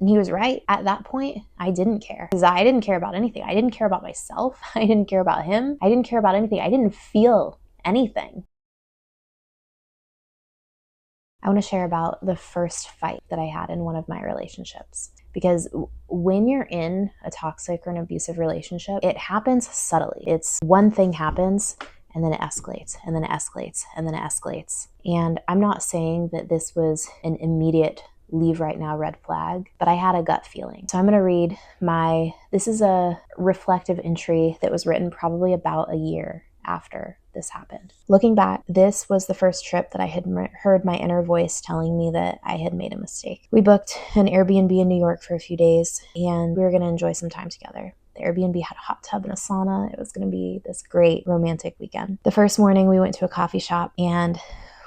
And he was right. At that point, I didn't care because I didn't care about anything. I didn't care about myself. I didn't care about him. I didn't care about anything. I didn't feel anything. I want to share about the first fight that I had in one of my relationships. Because when you're in a toxic or an abusive relationship, it happens subtly. It's one thing happens and then it escalates and then it escalates and then it escalates. And I'm not saying that this was an immediate leave right now red flag, but I had a gut feeling. So I'm going to read this is a reflective entry that was written probably about a year after this happened. Looking back, this was the first trip that I had heard my inner voice telling me that I had made a mistake. We booked an Airbnb in New York for a few days, and we were going to enjoy some time together. The Airbnb had a hot tub and a sauna. It was going to be this great romantic weekend. The first morning, we went to a coffee shop, and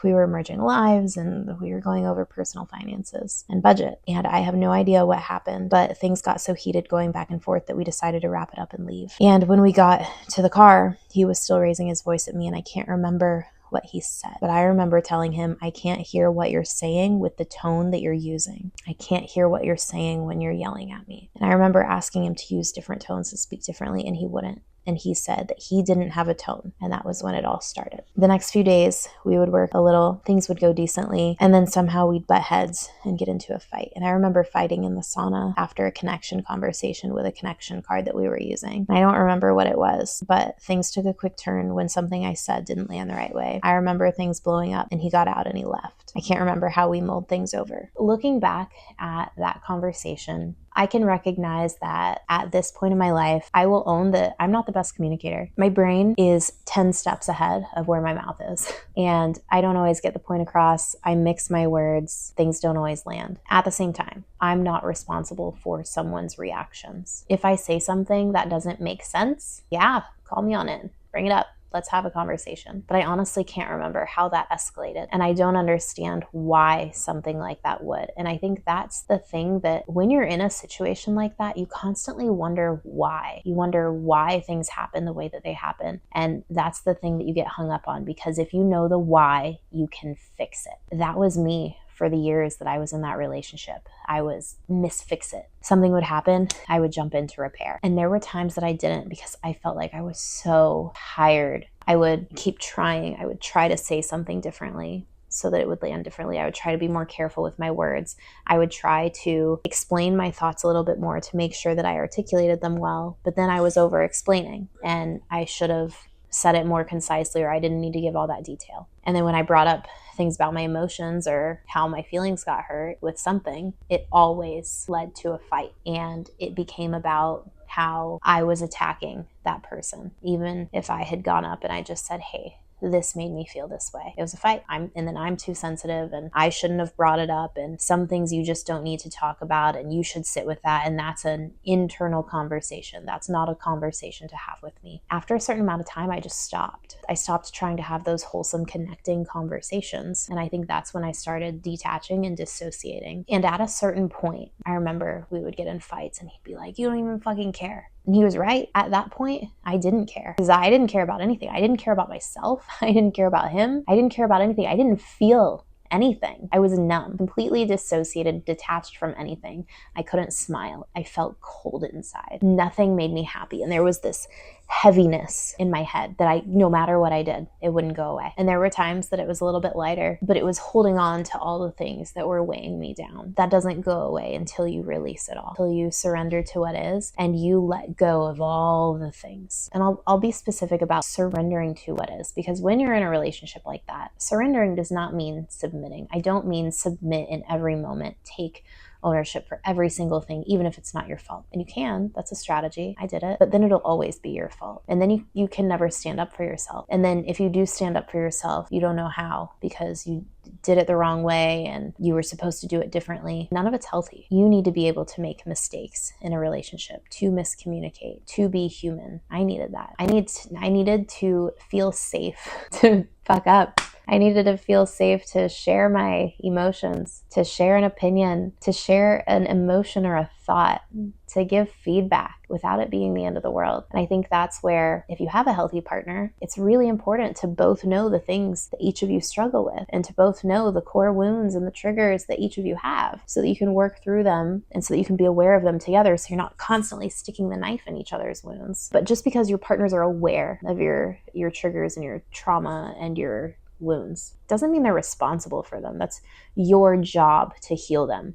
we were merging lives and we were going over personal finances and budget. And I have no idea what happened, but things got so heated going back and forth that we decided to wrap it up and leave. And when we got to the car, he was still raising his voice at me, and I can't remember what he said, but I remember telling him, I can't hear what you're saying with the tone that you're using. I can't hear what you're saying when you're yelling at me. And I remember asking him to use different tones, to speak differently, and he wouldn't. And he said that he didn't have a tone. And that was when it all started. The next few days, we would work a little, things would go decently, and then somehow we'd butt heads and get into a fight. And I remember fighting in the sauna after a connection conversation with a connection card that we were using. I don't remember what it was, but things took a quick turn when something I said didn't land the right way. I remember things blowing up and he got out and he left. I can't remember how we mulled things over. Looking back at that conversation, I can recognize that at this point in my life, I will own that I'm not the best communicator. My brain is 10 steps ahead of where my mouth is. And I don't always get the point across. I mix my words. Things don't always land. At the same time, I'm not responsible for someone's reactions. If I say something that doesn't make sense, yeah, call me on it. Bring it up. Let's have a conversation. But I honestly can't remember how that escalated. And I don't understand why something like that would. And I think that's the thing, that when you're in a situation like that, you constantly wonder why. You wonder why things happen the way that they happen. And that's the thing that you get hung up on, because if you know the why, you can fix it. That was me for the years that I was in that relationship. I was misfix it. Something would happen, I would jump in to repair. And there were times that I didn't because I felt like I was so tired. I would keep trying. I would try to say something differently so that it would land differently. I would try to be more careful with my words. I would try to explain my thoughts a little bit more to make sure that I articulated them well. But then I was over explaining, and I should have said it more concisely, or I didn't need to give all that detail. And then when I brought up things about my emotions or how my feelings got hurt with something, it always led to a fight. And it became about how I was attacking that person. Even if I had gone up and I just said, hey, this made me feel this way, it was a fight. And then I'm too sensitive and I shouldn't have brought it up, and some things you just don't need to talk about and you should sit with that, and that's an internal conversation. That's not a conversation to have with me. After a certain amount of time, I just stopped. I stopped trying to have those wholesome connecting conversations, and I think that's when I started detaching and dissociating. And at a certain point, I remember we would get in fights and he'd be like, you don't even fucking care. And he was right. At that point, I didn't care because I didn't care about anything. I didn't care about myself. I didn't care about him. I didn't care about anything. I didn't feel anything. I was numb, completely dissociated, detached from anything. I couldn't smile. I felt cold inside. Nothing made me happy. And there was this heaviness in my head that no matter what I did, it wouldn't go away. And there were times that it was a little bit lighter, but it was holding on to all the things that were weighing me down. That doesn't go away until you release it all, until you surrender to what is and you let go of all the things. And I'll be specific about surrendering to what is, because when you're in a relationship like that, surrendering does not mean submitting. I don't mean submit in every moment, take ownership for every single thing, even if it's not your fault. And you can, that's a strategy. I did it, but then it'll always be your fault. And then you can never stand up for yourself. And then if you do stand up for yourself, you don't know how because you did it the wrong way and you were supposed to do it differently. None of it's healthy. You need to be able to make mistakes in a relationship, to miscommunicate, to be human. I needed that. I needed to feel safe to fuck up. I needed to feel safe to share my emotions, to share an opinion, to share an emotion or a thought, to give feedback without it being the end of the world. And I think that's where, if you have a healthy partner, it's really important to both know the things that each of you struggle with and to both know the core wounds and the triggers that each of you have so that you can work through them and so that you can be aware of them together so you're not constantly sticking the knife in each other's wounds. But just because your partners are aware of your triggers and your trauma and your wounds doesn't mean they're responsible for them. That's your job to heal them.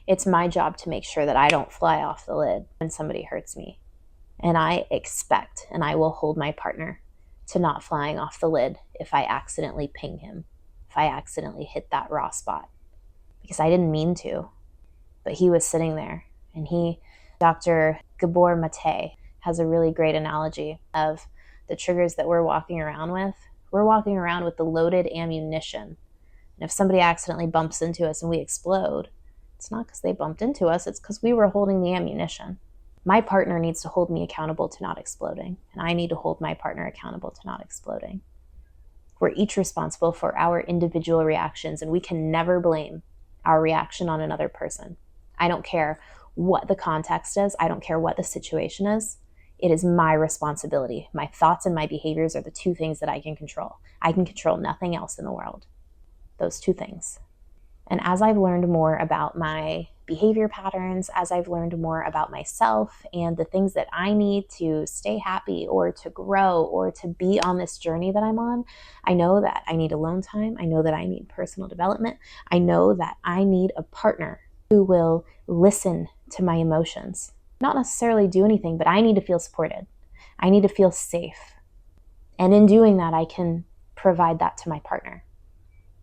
It's my job to make sure that I don't fly off the lid when somebody hurts me. And I expect, and I will hold my partner to not flying off the lid if I accidentally ping him, if I accidentally hit that raw spot. Because I didn't mean to, but he was sitting there. And Dr. Gabor Mate, has a really great analogy of the triggers that we're walking around with. We're walking around with the loaded ammunition. And if somebody accidentally bumps into us and we explode, it's not because they bumped into us, it's because we were holding the ammunition. My partner needs to hold me accountable to not exploding, and I need to hold my partner accountable to not exploding. We're each responsible for our individual reactions, and we can never blame our reaction on another person. I don't care what the context is. I don't care what the situation is. It is my responsibility. My thoughts and my behaviors are the two things that I can control. I can control nothing else in the world. Those two things. And as I've learned more about my behavior patterns, as I've learned more about myself and the things that I need to stay happy or to grow or to be on this journey that I'm on, I know that I need alone time. I know that I need personal development. I know that I need a partner who will listen to my emotions. Not necessarily do anything, but I need to feel supported. I need to feel safe. And in doing that, I can provide that to my partner.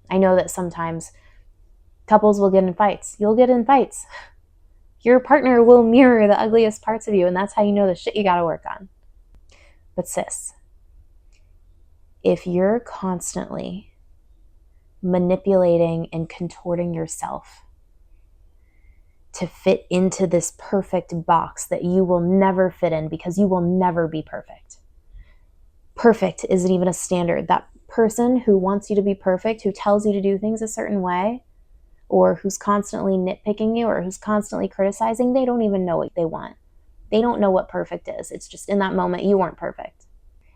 I know that sometimes couples will get in fights. You'll get in fights. Your partner will mirror the ugliest parts of you, and that's how you know the shit you gotta work on. But sis, if you're constantly manipulating and contorting yourself to fit into this perfect box that you will never fit in because you will never be perfect. Perfect isn't even a standard. That person who wants you to be perfect, who tells you to do things a certain way, or who's constantly nitpicking you or who's constantly criticizing, they don't even know what they want. They don't know what perfect is. It's just in that moment, you weren't perfect.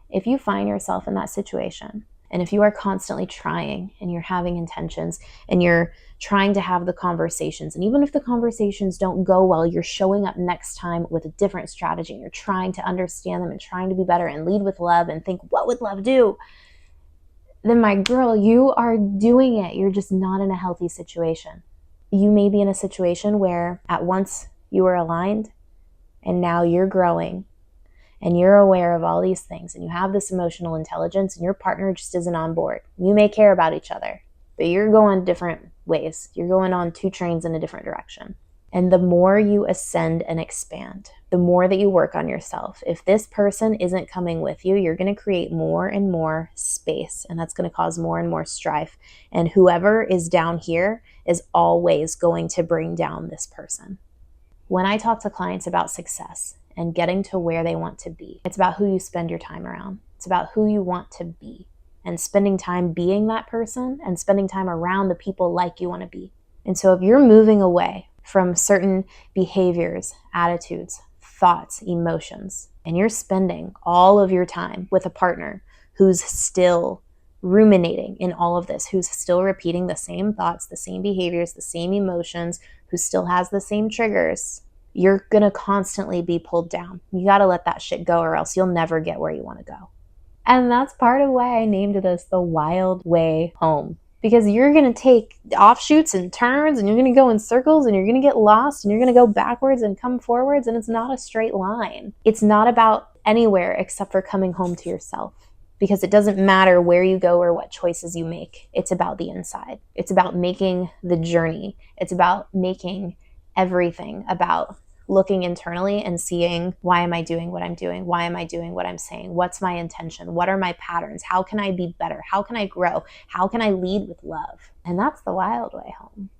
If you find yourself in that situation, and if you are constantly trying and you're having intentions and you're trying to have the conversations, and even if the conversations don't go well, you're showing up next time with a different strategy and you're trying to understand them and trying to be better and lead with love and think, what would love do? Then my girl, you are doing it. You're just not in a healthy situation. You may be in a situation where at once you were aligned and now you're growing and you're aware of all these things and you have this emotional intelligence and your partner just isn't on board. You may care about each other, but you're going different ways. You're going on two trains in a different direction. And the more you ascend and expand, the more that you work on yourself. If this person isn't coming with you, you're going to create more and more space, and that's going to cause more and more strife. And whoever is down here is always going to bring down this person. When I talk to clients about success and getting to where they want to be, it's about who you spend your time around. It's about who you want to be and spending time being that person and spending time around the people like you want to be. And so if you're moving away from certain behaviors, attitudes, thoughts, emotions, and you're spending all of your time with a partner who's still ruminating in all of this, who's still repeating the same thoughts, the same behaviors, the same emotions, who still has the same triggers, you're going to constantly be pulled down. You got to let that shit go or else you'll never get where you want to go. And that's part of why I named this the Wild Way Home. Because you're going to take offshoots and turns and you're going to go in circles and you're going to get lost and you're going to go backwards and come forwards, and it's not a straight line. It's not about anywhere except for coming home to yourself. Because it doesn't matter where you go or what choices you make. It's about the inside. It's about making the journey. It's about making everything about looking internally and seeing, why am I doing what I'm doing? Why am I doing what I'm saying? What's my intention? What are my patterns? How can I be better? How can I grow? How can I lead with love? And that's the wild way home.